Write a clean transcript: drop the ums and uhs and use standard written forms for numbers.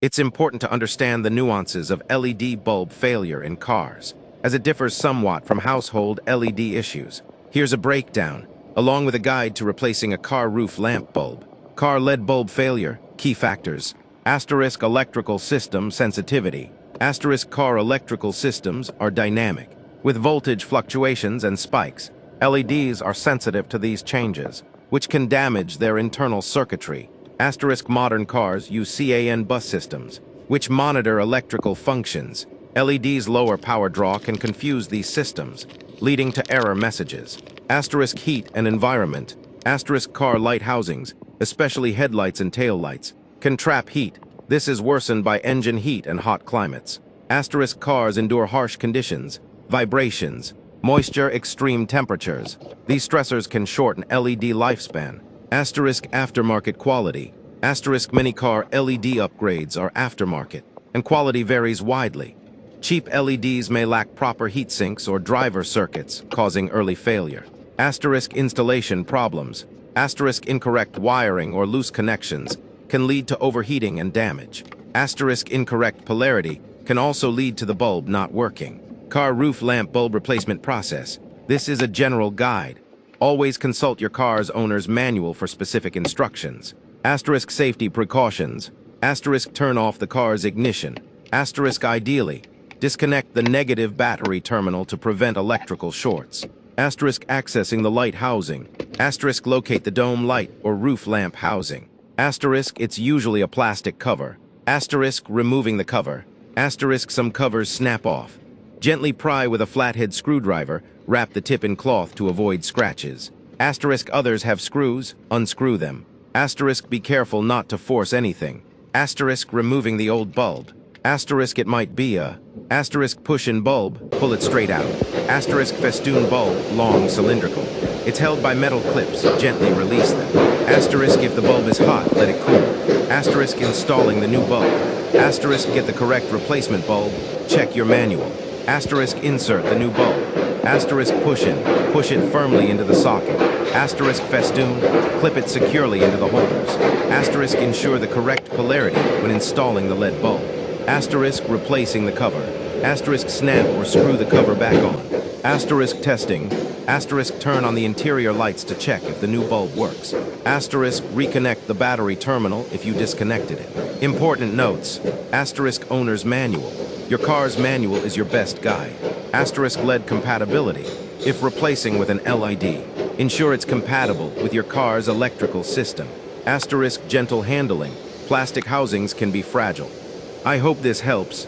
It's important to understand the nuances of LED bulb failure in cars, as it differs somewhat from household LED issues. Here's a breakdown, along with a guide to replacing a car roof lamp bulb. Car LED bulb failure, key factors. Asterisk electrical system sensitivity. Asterisk car electrical systems are dynamic, with voltage fluctuations and spikes. LEDs are sensitive to these changes, which can damage their internal circuitry. Asterisk modern cars use CAN bus systems, which monitor electrical functions. LEDs' lower power draw can confuse these systems, leading to error messages. Asterisk heat and environment. Asterisk car light housings, especially headlights and taillights, can trap heat. This is worsened by engine heat and hot climates. Asterisk cars endure harsh conditions, vibrations, moisture, extreme temperatures. These stressors can shorten LED lifespan. Asterisk aftermarket quality. Asterisk many car LED upgrades are aftermarket, and quality varies widely. Cheap LEDs may lack proper heat sinks or driver circuits, causing early failure. Asterisk installation problems. Asterisk incorrect wiring or loose connections can lead to overheating and damage. Asterisk incorrect polarity can also lead to the bulb not working. Car roof lamp bulb replacement process. This is a general guide. Always consult your car's owner's manual for specific instructions. Asterisk safety precautions. Asterisk turn off the car's ignition. Asterisk ideally, disconnect the negative battery terminal to prevent electrical shorts. Asterisk accessing the light housing. Asterisk locate the dome light or roof lamp housing. Asterisk it's usually a plastic cover. Asterisk removing the cover. Asterisk some covers snap off. Gently pry with a flathead screwdriver, wrap the tip in cloth to avoid scratches. Asterisk others have screws, unscrew them. Asterisk be careful not to force anything. Asterisk removing the old bulb. Asterisk it might be a. Asterisk push-in bulb, pull it straight out. Asterisk festoon bulb, long cylindrical. It's held by metal clips, gently release them. Asterisk if the bulb is hot, let it cool. Asterisk installing the new bulb. Asterisk get the correct replacement bulb, check your manual. Asterisk insert the new bulb. Asterisk push it firmly into the socket. Asterisk festoon, clip it securely into the holders. Asterisk ensure the correct polarity when installing the LED bulb. Asterisk replacing the cover. Asterisk snap or screw the cover back on. Asterisk testing. Asterisk turn on the interior lights to check if the new bulb works. Asterisk reconnect the battery terminal if you disconnected it. Important notes. Asterisk owner's manual. Your car's manual is your best guide. Asterisk LED compatibility. If replacing with an LED, ensure it's compatible with your car's electrical system. Asterisk gentle handling. Plastic housings can be fragile. I hope this helps.